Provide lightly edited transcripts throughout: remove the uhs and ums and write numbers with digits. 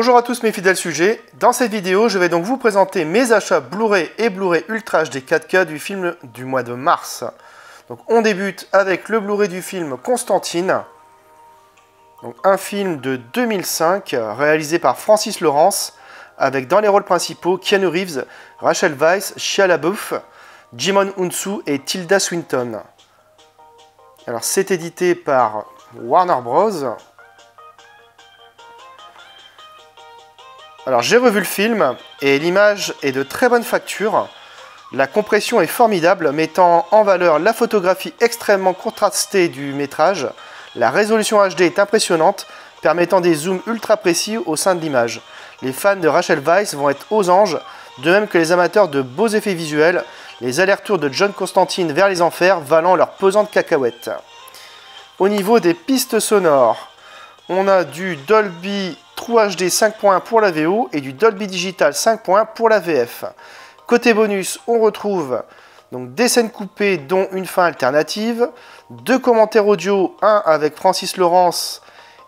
Bonjour à tous mes fidèles sujets, dans cette vidéo je vais donc vous présenter mes achats Blu-ray et Blu-ray Ultra HD 4K du film du mois de mars. Donc on débute avec le Blu-ray du film Constantine, donc un film de 2005 réalisé par Francis Lawrence avec dans les rôles principaux Keanu Reeves, Rachel Weisz, Shia LaBeouf, Djimon Hounsou et Tilda Swinton. Alors c'est édité par Warner Bros. Alors j'ai revu le film et l'image est de très bonne facture. La compression est formidable, mettant en valeur la photographie extrêmement contrastée du métrage. La résolution HD est impressionnante, permettant des zooms ultra précis au sein de l'image. Les fans de Rachel Weisz vont être aux anges, de même que les amateurs de beaux effets visuels, les allers-retours de John Constantine vers les enfers valant leur pesante cacahuète. Au niveau des pistes sonores, on a du Dolby True HD 5.1 pour la VO et du Dolby Digital 5.1 pour la VF. Côté bonus, on retrouve donc des scènes coupées dont une fin alternative, 2 commentaires audio, un avec Francis Lawrence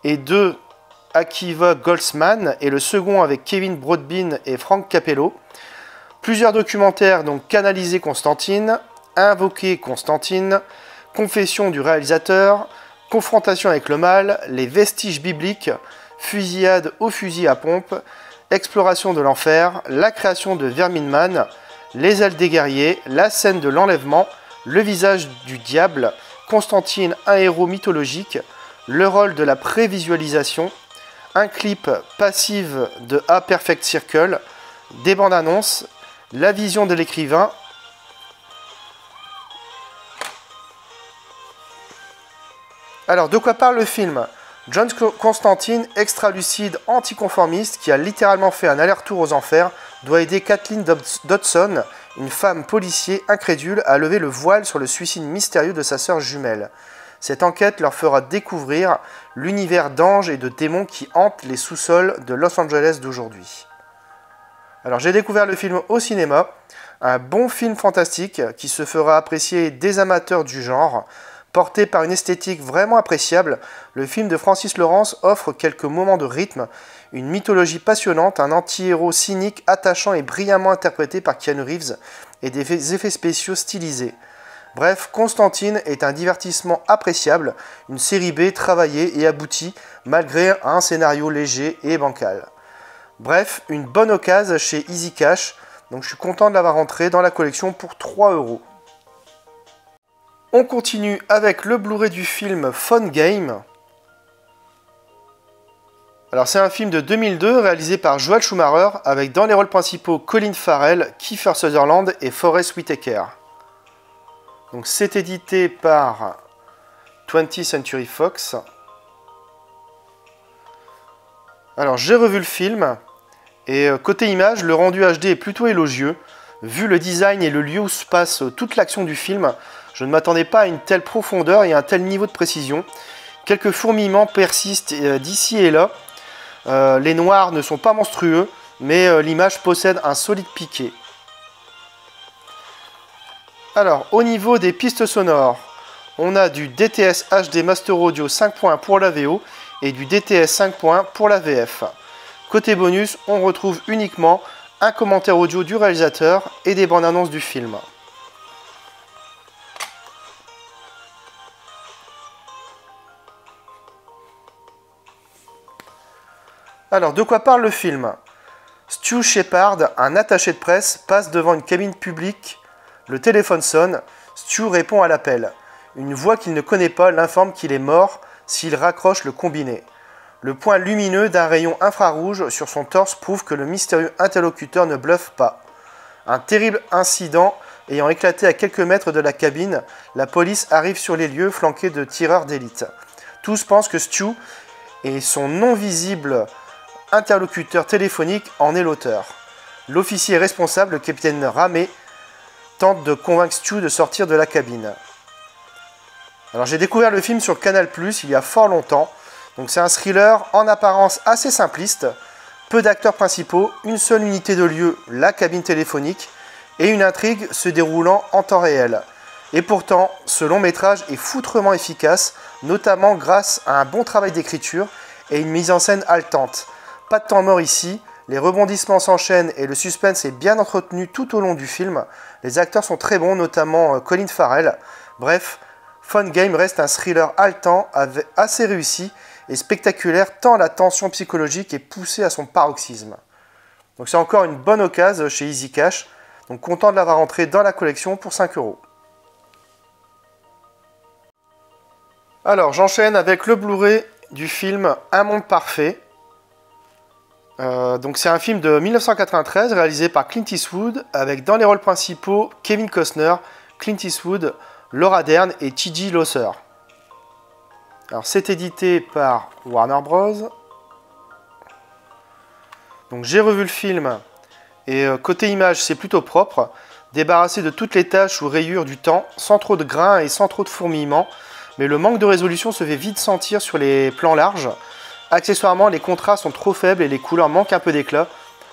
et 2 Akiva Goldsman et le second avec Kevin Broadbent et Frank Capello. Plusieurs documentaires donc canalisés Constantine, Invoquer Constantine, Confession du réalisateur, Confrontation avec le mal, Les vestiges bibliques, Fusillade au fusil à pompe, Exploration de l'enfer, La création de Vermin Man, Les ailes des guerriers, La scène de l'enlèvement, Le visage du diable, Constantine, un héros mythologique, Le rôle de la prévisualisation, un clip passive de A Perfect Circle, des bandes annonces, La vision de l'écrivain. Alors, de quoi parle le film ? John Constantine, extra-lucide, anticonformiste, qui a littéralement fait un aller-retour aux enfers, doit aider Kathleen Dodson, une femme policier incrédule, à lever le voile sur le suicide mystérieux de sa sœur jumelle. Cette enquête leur fera découvrir l'univers d'anges et de démons qui hantent les sous-sols de Los Angeles d'aujourd'hui. Alors j'ai découvert le film au cinéma, un bon film fantastique qui se fera apprécier des amateurs du genre. Porté par une esthétique vraiment appréciable, le film de Francis Lawrence offre quelques moments de rythme, une mythologie passionnante, un anti-héros cynique, attachant et brillamment interprété par Keanu Reeves, et des effets spéciaux stylisés. Bref, Constantine est un divertissement appréciable, une série B travaillée et aboutie, malgré un scénario léger et bancal. Bref, une bonne occasion chez Easy Cash, donc je suis content de l'avoir rentré dans la collection pour 3 €. On continue avec le Blu-ray du film Phone Game. Alors c'est un film de 2002 réalisé par Joel Schumacher avec dans les rôles principaux Colin Farrell, Kiefer Sutherland et Forest Whitaker. Donc c'est édité par 20th Century Fox. Alors j'ai revu le film et côté image, le rendu HD est plutôt élogieux. Vu le design et le lieu où se passe toute l'action du film, je ne m'attendais pas à une telle profondeur et à un tel niveau de précision. Quelques fourmillements persistent d'ici et là. Les noirs ne sont pas monstrueux, mais l'image possède un solide piqué. Alors, au niveau des pistes sonores, on a du DTS HD Master Audio 5.1 pour la VO et du DTS 5.1 pour la VF. Côté bonus, on retrouve uniquement un commentaire audio du réalisateur et des bandes annonces du film. Alors, de quoi parle le film ? Stu Shepard, un attaché de presse, passe devant une cabine publique. Le téléphone sonne. Stu répond à l'appel. Une voix qu'il ne connaît pas l'informe qu'il est mort s'il raccroche le combiné. Le point lumineux d'un rayon infrarouge sur son torse prouve que le mystérieux interlocuteur ne bluffe pas. Un terrible incident ayant éclaté à quelques mètres de la cabine, la police arrive sur les lieux flanquée de tireurs d'élite. Tous pensent que Stu et son non visible interlocuteur téléphonique en est l'auteur. L'officier responsable, le capitaine Ramey, tente de convaincre Stu de sortir de la cabine. Alors j'ai découvert le film sur Canal+ il y a fort longtemps. Donc c'est un thriller en apparence assez simpliste, peu d'acteurs principaux, une seule unité de lieu, la cabine téléphonique, et une intrigue se déroulant en temps réel. Et pourtant, ce long métrage est foutrement efficace, notamment grâce à un bon travail d'écriture et une mise en scène haletante. pas de temps mort ici, les rebondissements s'enchaînent et le suspense est bien entretenu tout au long du film. Les acteurs sont très bons, notamment Colin Farrell. Bref, Fun Game reste un thriller haletant, assez réussi et spectaculaire tant la tension psychologique est poussée à son paroxysme. Donc c'est encore une bonne occasion chez Easy Cash, donc content de l'avoir entré dans la collection pour 5 €. Alors j'enchaîne avec le Blu-ray du film Un monde parfait. Donc c'est un film de 1993 réalisé par Clint Eastwood avec dans les rôles principaux Kevin Costner, Clint Eastwood, Laura Dern et T.J. Losser. Alors c'est édité par Warner Bros. Donc j'ai revu le film et côté image c'est plutôt propre, débarrassé de toutes les taches ou rayures du temps, sans trop de grains et sans trop de fourmillements, mais le manque de résolution se fait vite sentir sur les plans larges. Accessoirement, les contrastes sont trop faibles et les couleurs manquent un peu d'éclat.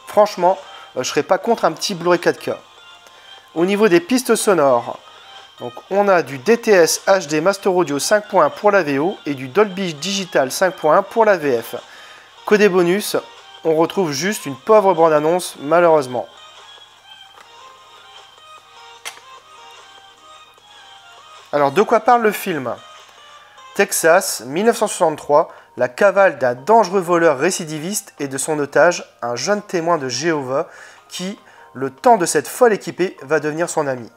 Franchement, je serais pas contre un petit Blu-ray 4K. Au niveau des pistes sonores, donc on a du DTS HD Master Audio 5.1 pour la VO et du Dolby Digital 5.1 pour la VF. Côté bonus, on retrouve juste une pauvre bande-annonce, malheureusement. Alors, de quoi parle le film ? Texas, 1963, la cavale d'un dangereux voleur récidiviste et de son otage, un jeune témoin de Jéhovah qui, le temps de cette folle équipée, va devenir son ami.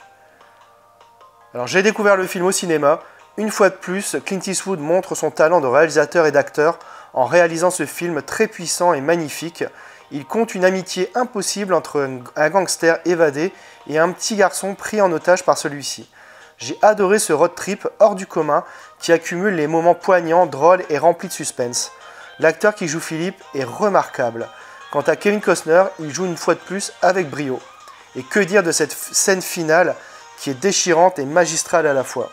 Alors j'ai découvert le film au cinéma. Une fois de plus, Clint Eastwood montre son talent de réalisateur et d'acteur en réalisant ce film très puissant et magnifique. Il conte une amitié impossible entre un gangster évadé et un petit garçon pris en otage par celui-ci. J'ai adoré ce road trip hors du commun qui accumule les moments poignants, drôles et remplis de suspense. L'acteur qui joue Philippe est remarquable. Quant à Kevin Costner, il joue une fois de plus avec brio. Et que dire de cette scène finale qui est déchirante et magistrale à la fois.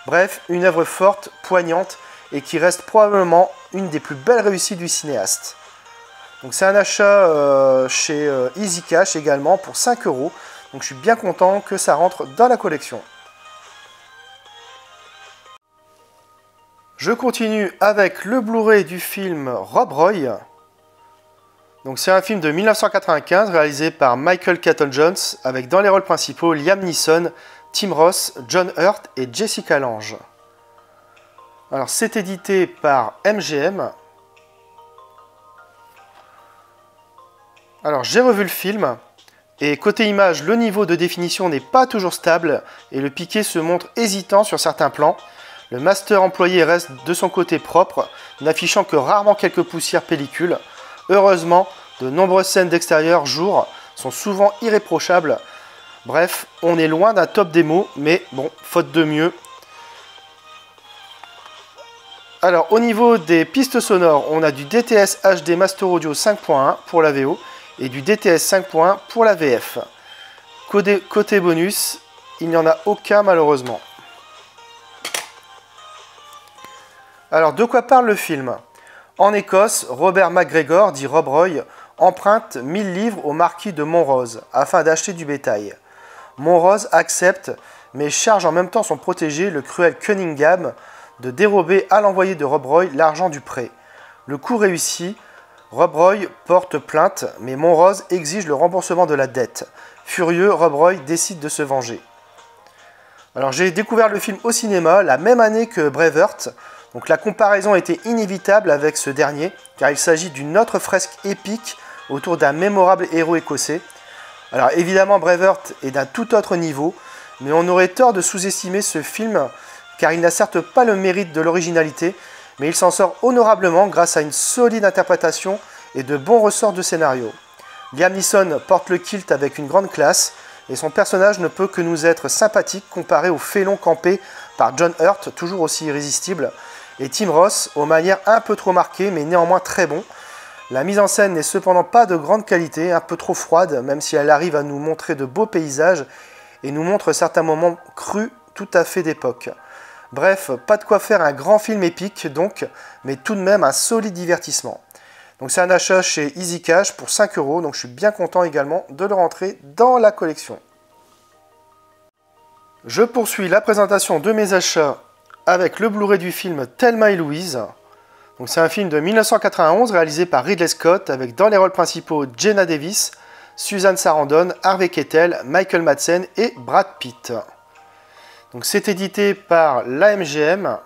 Bref, une œuvre forte, poignante et qui reste probablement une des plus belles réussites du cinéaste. Donc c'est un achat chez Easy Cash également pour 5 €. Donc je suis bien content que ça rentre dans la collection. Je continue avec le Blu-ray du film Rob Roy. Donc c'est un film de 1995 réalisé par Michael Keaton Jones avec dans les rôles principaux Liam Neeson, Tim Roth, John Hurt et Jessica Lange. Alors c'est édité par MGM. Alors j'ai revu le film et côté image, le niveau de définition n'est pas toujours stable et le piqué se montre hésitant sur certains plans. Le master employé reste de son côté propre, n'affichant que rarement quelques poussières pellicules. Heureusement, de nombreuses scènes d'extérieur jour sont souvent irréprochables. Bref, on est loin d'un top démo, mais bon, faute de mieux. Alors, au niveau des pistes sonores, on a du DTS HD Master Audio 5.1 pour la VO et du DTS 5.1 pour la VF. Côté bonus, il n'y en a aucun malheureusement. Alors, de quoi parle le film ? En Écosse, Robert McGregor, dit Rob Roy, emprunte 1000 livres au marquis de Montrose afin d'acheter du bétail. Montrose accepte, mais charge en même temps son protégé, le cruel Cunningham, de dérober à l'envoyé de Rob Roy l'argent du prêt. Le coup réussi, Rob Roy porte plainte, mais Montrose exige le remboursement de la dette. Furieux, Rob Roy décide de se venger. Alors j'ai découvert le film au cinéma la même année que Braveheart. Donc la comparaison était inévitable avec ce dernier, car il s'agit d'une autre fresque épique autour d'un mémorable héros écossais. Alors évidemment Braveheart est d'un tout autre niveau, mais on aurait tort de sous-estimer ce film, car il n'a certes pas le mérite de l'originalité, mais il s'en sort honorablement grâce à une solide interprétation et de bons ressorts de scénario. Liam Neeson porte le kilt avec une grande classe, et son personnage ne peut que nous être sympathique comparé au félon campé par John Hurt, toujours aussi irrésistible, et Tim Roth, aux manières un peu trop marquées, mais néanmoins très bon. La mise en scène n'est cependant pas de grande qualité, un peu trop froide, même si elle arrive à nous montrer de beaux paysages et nous montre certains moments crus tout à fait d'époque. Bref, pas de quoi faire un grand film épique donc, mais tout de même un solide divertissement. Donc c'est un achat chez Easy Cash pour 5 €, donc je suis bien content également de le rentrer dans la collection. Je poursuis la présentation de mes achats avec le Blu-ray du film Thelma et Louise. Donc c'est un film de 1991 réalisé par Ridley Scott avec dans les rôles principaux Jenna Davis, Susan Sarandon, Harvey Keitel, Michael Madsen et Brad Pitt. Donc c'est édité par l'AMGM.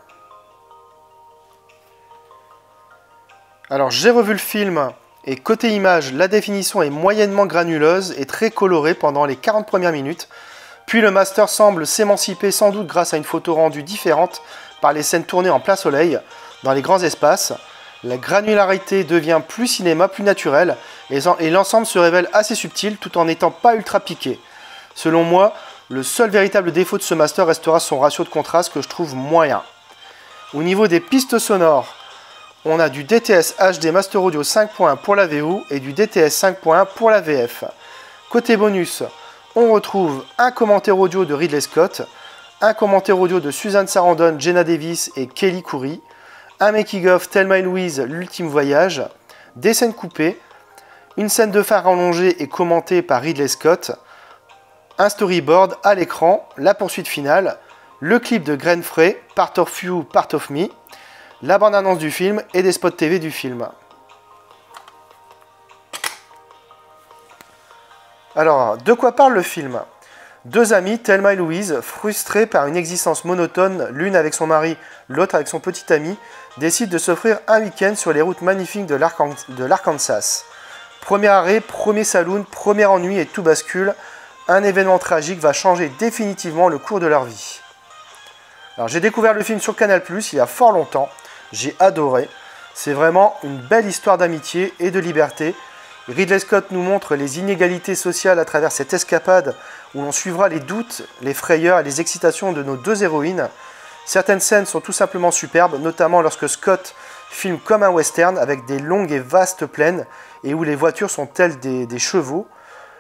Alors j'ai revu le film et côté image, la définition est moyennement granuleuse et très colorée pendant les 40 premières minutes. Puis le master semble s'émanciper sans doute grâce à une photo rendue différente par les scènes tournées en plein soleil, dans les grands espaces. La granularité devient plus cinéma, plus naturelle, et l'ensemble se révèle assez subtil tout en n'étant pas ultra piqué. Selon moi, le seul véritable défaut de ce master restera son ratio de contraste que je trouve moyen. Au niveau des pistes sonores, on a du DTS HD Master Audio 5.1 pour la VO et du DTS 5.1 pour la VF. Côté bonus, on retrouve un commentaire audio de Ridley Scott, un commentaire audio de Susan Sarandon, Jenna Davis et Kelly Khoury, un making-of Thelma et Louise, l'ultime voyage, des scènes coupées, une scène de fin rallongée et commentée par Ridley Scott, un storyboard à l'écran, la poursuite finale, le clip de Grain Frey, Part of You, Part of Me, la bande-annonce du film et des spots TV du film. Alors, de quoi parle le film? Deux amies, Thelma et Louise, frustrées par une existence monotone, l'une avec son mari, l'autre avec son petit ami, décident de s'offrir un week-end sur les routes magnifiques de l'Arkansas. Premier arrêt, premier saloon, premier ennui et tout bascule. Un événement tragique va changer définitivement le cours de leur vie. Alors, j'ai découvert le film sur Canal+, il y a fort longtemps. J'ai adoré. C'est vraiment une belle histoire d'amitié et de liberté. Ridley Scott nous montre les inégalités sociales à travers cette escapade où l'on suivra les doutes, les frayeurs et les excitations de nos deux héroïnes. Certaines scènes sont tout simplement superbes, notamment lorsque Scott filme comme un western avec des longues et vastes plaines et où les voitures sont telles des chevaux.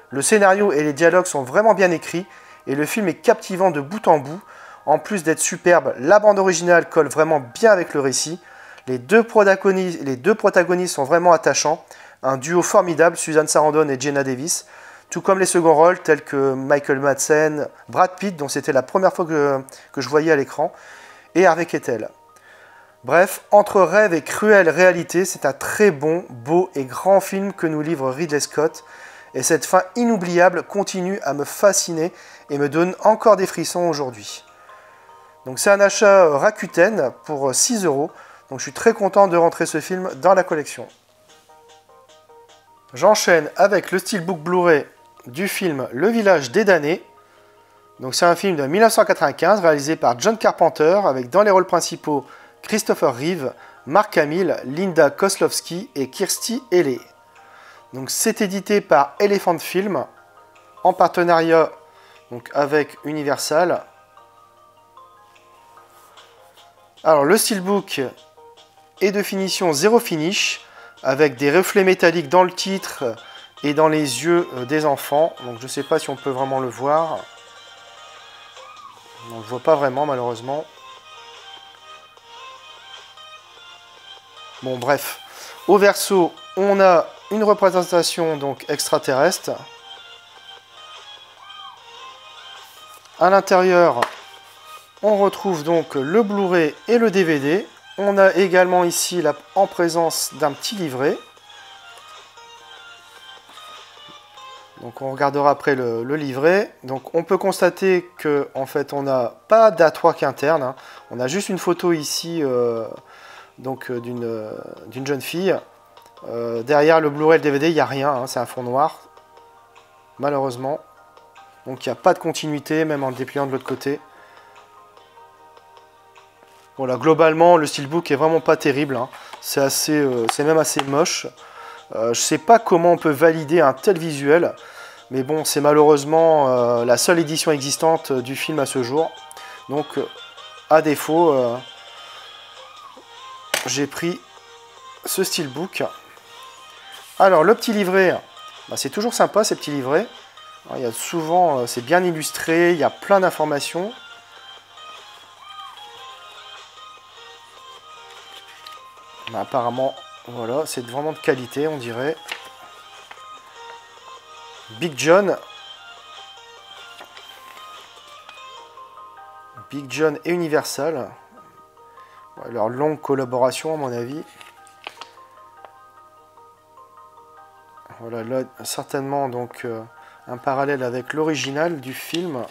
Le scénario et les dialogues sont vraiment bien écrits et le film est captivant de bout en bout. En plus d'être superbe, la bande originale colle vraiment bien avec le récit. Les deux protagonistes sont vraiment attachants. Un duo formidable, Susan Sarandon et Jenna Davis. Tout comme les seconds rôles tels que Michael Madsen, Brad Pitt, dont c'était la première fois que je voyais à l'écran, et Harvey Keitel. Bref, entre rêve et cruelle réalité, c'est un très bon, beau et grand film que nous livre Ridley Scott. Et cette fin inoubliable continue à me fasciner et me donne encore des frissons aujourd'hui. Donc c'est un achat Rakuten pour 6 €. Donc je suis très content de rentrer ce film dans la collection. J'enchaîne avec le steelbook Blu-ray du film Le Village des Damnés. Donc c'est un film de 1995 réalisé par John Carpenter avec dans les rôles principaux Christopher Reeve, Mark Hamill, Linda Kozlowski et Kirstie Alley. Donc c'est édité par Elephant Film en partenariat donc, avec Universal. Alors le steelbook est de finition zéro finish avec des reflets métalliques dans le titre et dans les yeux des enfants. Donc je ne sais pas si on peut vraiment le voir. On ne le voit pas vraiment malheureusement. Bon bref, au verso on a une représentation donc extraterrestre. À l'intérieur, on retrouve donc le Blu-ray et le DVD. On a également ici en présence d'un petit livret. Donc on regardera après le livret. Donc on peut constater que en fait on n'a pas d'A3 interne. Hein. On a juste une photo ici d'une jeune fille. Derrière le Blu-ray et le DVD, il n'y a rien, hein, c'est un fond noir, malheureusement. Donc il n'y a pas de continuité, même en le dépliant de l'autre côté. Voilà, globalement, le steelbook est vraiment pas terrible. Hein. C'est même assez moche. Je sais pas comment on peut valider un tel visuel, mais bon, c'est malheureusement la seule édition existante du film à ce jour. Donc, à défaut, j'ai pris ce steelbook. Alors le petit livret, bah, c'est toujours sympa ces petits livrets. Alors, il y a souvent, c'est bien illustré, il y a plein d'informations. Bah, apparemment, voilà, c'est vraiment de qualité, on dirait. Big John. Big John et Universal. Ouais, leur longue collaboration à mon avis. Voilà, là, certainement donc un parallèle avec l'original du film.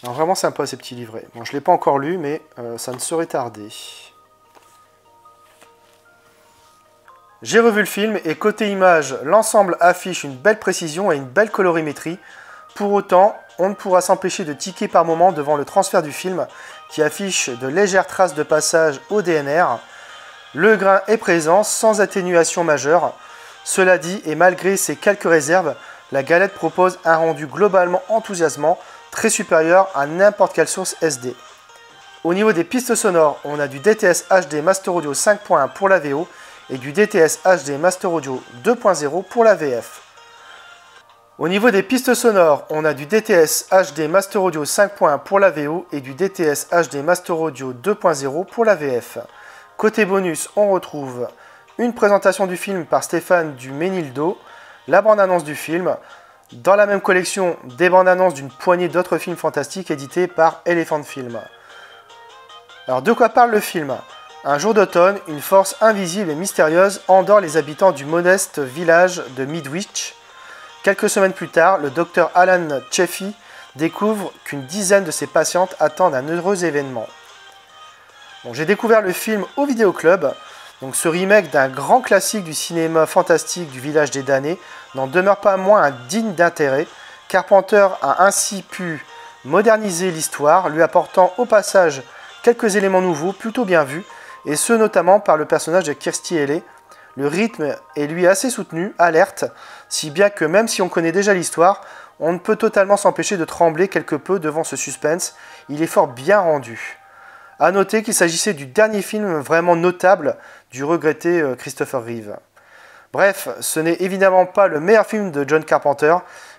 Alors, vraiment sympa ces petits livrets. Bon, je ne l'ai pas encore lu, mais ça ne saurait tarder. J'ai revu le film et côté image, l'ensemble affiche une belle précision et une belle colorimétrie. Pour autant, on ne pourra s'empêcher de tiquer par moment devant le transfert du film qui affiche de légères traces de passage au DNR. Le grain est présent sans atténuation majeure. Cela dit, et malgré ces quelques réserves, la galette propose un rendu globalement enthousiasmant, très supérieur à n'importe quelle source SD. Au niveau des pistes sonores, on a du DTS HD Master Audio 5.1 pour la VO et du DTS HD Master Audio 2.0 pour la VF. Au niveau des pistes sonores, on a du DTS HD Master Audio 5.1 pour la VO et du DTS HD Master Audio 2.0 pour la VF. Côté bonus, on retrouve une présentation du film par Stéphane du Ménildo, la bande-annonce du film, dans la même collection des bandes-annonces d'une poignée d'autres films fantastiques édités par Elephant Film. Alors de quoi parle le film ? Un jour d'automne, une force invisible et mystérieuse endort les habitants du modeste village de Midwich. Quelques semaines plus tard, le docteur Alan Chaffee découvre qu'une dizaine de ses patientes attendent un heureux événement. Bon, j'ai découvert le film au Vidéoclub. Donc ce remake d'un grand classique du cinéma fantastique du village des damnés n'en demeure pas moins digne d'intérêt. Carpenter a ainsi pu moderniser l'histoire, lui apportant au passage quelques éléments nouveaux plutôt bien vus, et ce notamment par le personnage de Kirstie Alley. Le rythme est lui assez soutenu, alerte, si bien que même si on connaît déjà l'histoire, on ne peut totalement s'empêcher de trembler quelque peu devant ce suspense. Il est fort bien rendu. A noter qu'il s'agissait du dernier film vraiment notable du regretté Christopher Reeve. Bref, ce n'est évidemment pas le meilleur film de John Carpenter,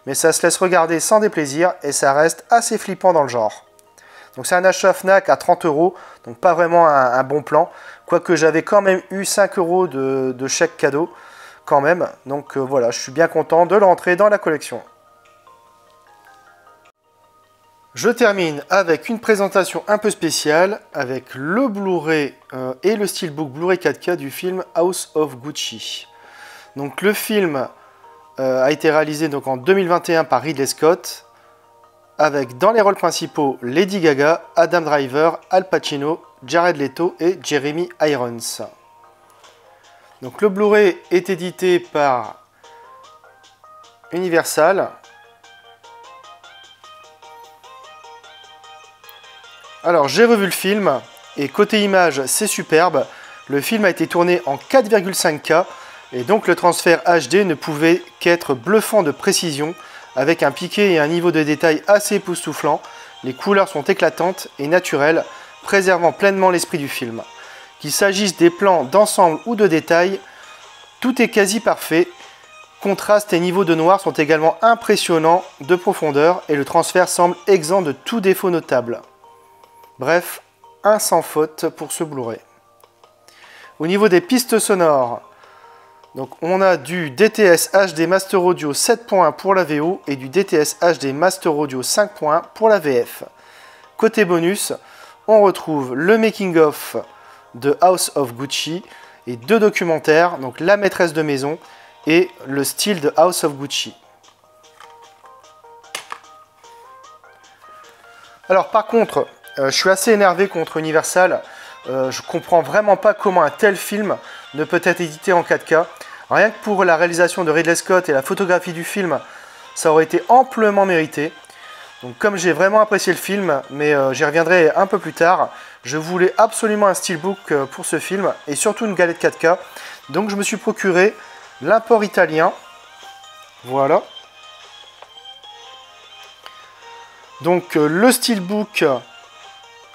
mais ça se laisse regarder sans déplaisir et ça reste assez flippant dans le genre. Donc c'est un achat Fnac à 30 €, donc pas vraiment un bon plan, quoique j'avais quand même eu 5 € de chèque cadeau, quand même. Donc voilà, je suis bien content de le rentrer dans la collection. Je termine avec une présentation un peu spéciale avec le Blu-ray et le Steelbook Blu-ray 4K du film House of Gucci. Donc le film a été réalisé donc en 2021 par Ridley Scott avec dans les rôles principaux Lady Gaga, Adam Driver, Al Pacino, Jared Leto et Jeremy Irons. Donc le Blu-ray est édité par Universal. Alors j'ai revu le film et côté image c'est superbe. Le film a été tourné en 4,5K et donc le transfert HD ne pouvait qu'être bluffant de précision avec un piqué et un niveau de détail assez époustouflant. Les couleurs sont éclatantes et naturelles, préservant pleinement l'esprit du film. Qu'il s'agisse des plans d'ensemble ou de détail, tout est quasi parfait. Contraste et niveau de noir sont également impressionnants de profondeur et le transfert semble exempt de tout défaut notable. Bref, un sans faute pour ce Blu-ray. Au niveau des pistes sonores, donc on a du DTS HD Master Audio 7.1 pour la VO et du DTS HD Master Audio 5.1 pour la VF. Côté bonus, on retrouve le making of de House of Gucci et deux documentaires, donc La maîtresse de maison et le style de House of Gucci. Alors par contre, je suis assez énervé contre Universal. Je comprends vraiment pas comment un tel film ne peut être édité en 4K. Rien que pour la réalisation de Ridley Scott et la photographie du film, ça aurait été amplement mérité. Donc comme j'ai vraiment apprécié le film, mais j'y reviendrai un peu plus tard, je voulais absolument un steelbook pour ce film et surtout une galette 4K. Donc je me suis procuré l'import italien. Voilà. Donc le steelbook,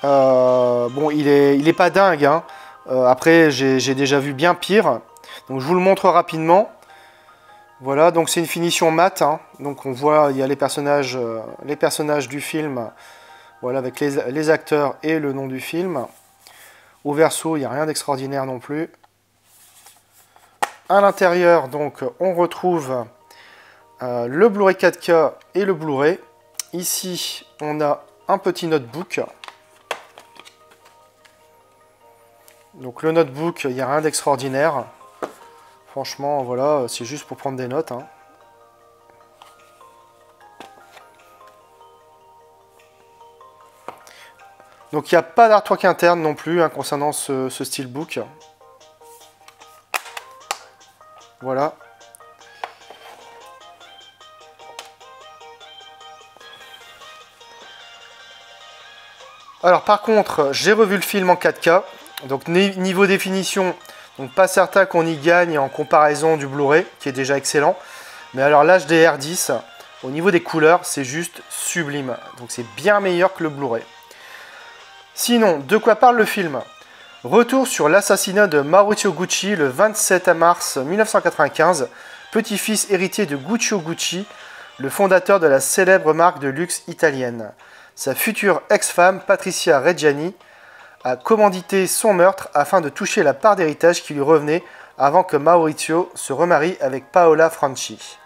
bon il est pas dingue, hein. Après j'ai déjà vu bien pire. Donc je vous le montre rapidement. Voilà, donc c'est une finition mat, hein. Donc on voit, il y a les personnages du film, voilà, avec les acteurs et le nom du film. Au verso, il n'y a rien d'extraordinaire non plus. À l'intérieur, donc, on retrouve le Blu-ray 4K et le Blu-ray. Ici, on a un petit notebook. Donc le notebook, il n'y a rien d'extraordinaire. Franchement, voilà, c'est juste pour prendre des notes, hein. Donc il n'y a pas d'artwork interne non plus hein, concernant ce steelbook. Voilà. Alors par contre, j'ai revu le film en 4K. Donc niveau définition, donc pas certain qu'on y gagne en comparaison du Blu-ray, qui est déjà excellent. Mais alors l'HDR10, au niveau des couleurs, c'est juste sublime. Donc c'est bien meilleur que le Blu-ray. Sinon, de quoi parle le film? Retour sur l'assassinat de Maurizio Gucci le 27 mars 1995, petit-fils héritier de Guccio Gucci, le fondateur de la célèbre marque de luxe italienne. Sa future ex-femme, Patricia Reggiani, a commandité son meurtre afin de toucher la part d'héritage qui lui revenait avant que Maurizio se remarie avec Paola Franchi.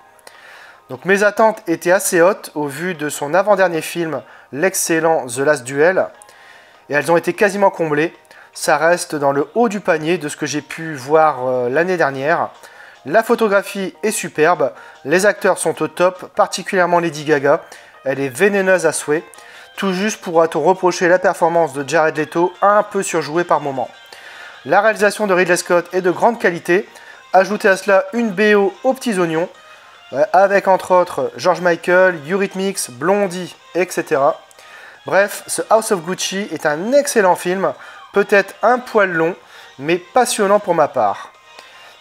Donc mes attentes étaient assez hautes au vu de son avant-dernier film, l'excellent The Last Duel, et elles ont été quasiment comblées. Ça reste dans le haut du panier de ce que j'ai pu voir l'année dernière. La photographie est superbe, les acteurs sont au top, particulièrement Lady Gaga. Elle est vénéneuse à souhait. Tout juste pourra-t-on reprocher la performance de Jared Leto un peu surjouée par moments. La réalisation de Ridley Scott est de grande qualité. Ajoutez à cela une BO aux petits oignons, avec entre autres George Michael, Eurythmics, Blondie, etc. Bref, ce House of Gucci est un excellent film, peut-être un poil long, mais passionnant pour ma part.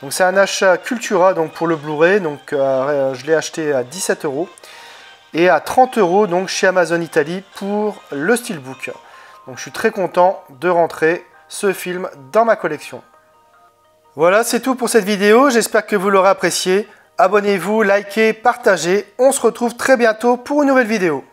Donc c'est un achat Cultura donc pour le Blu-ray, donc je l'ai acheté à 17 € et à 30 € donc chez Amazon Italie pour le Steelbook. Donc je suis très content de rentrer ce film dans ma collection. Voilà, c'est tout pour cette vidéo, j'espère que vous l'aurez apprécié. Abonnez-vous, likez, partagez, on se retrouve très bientôt pour une nouvelle vidéo.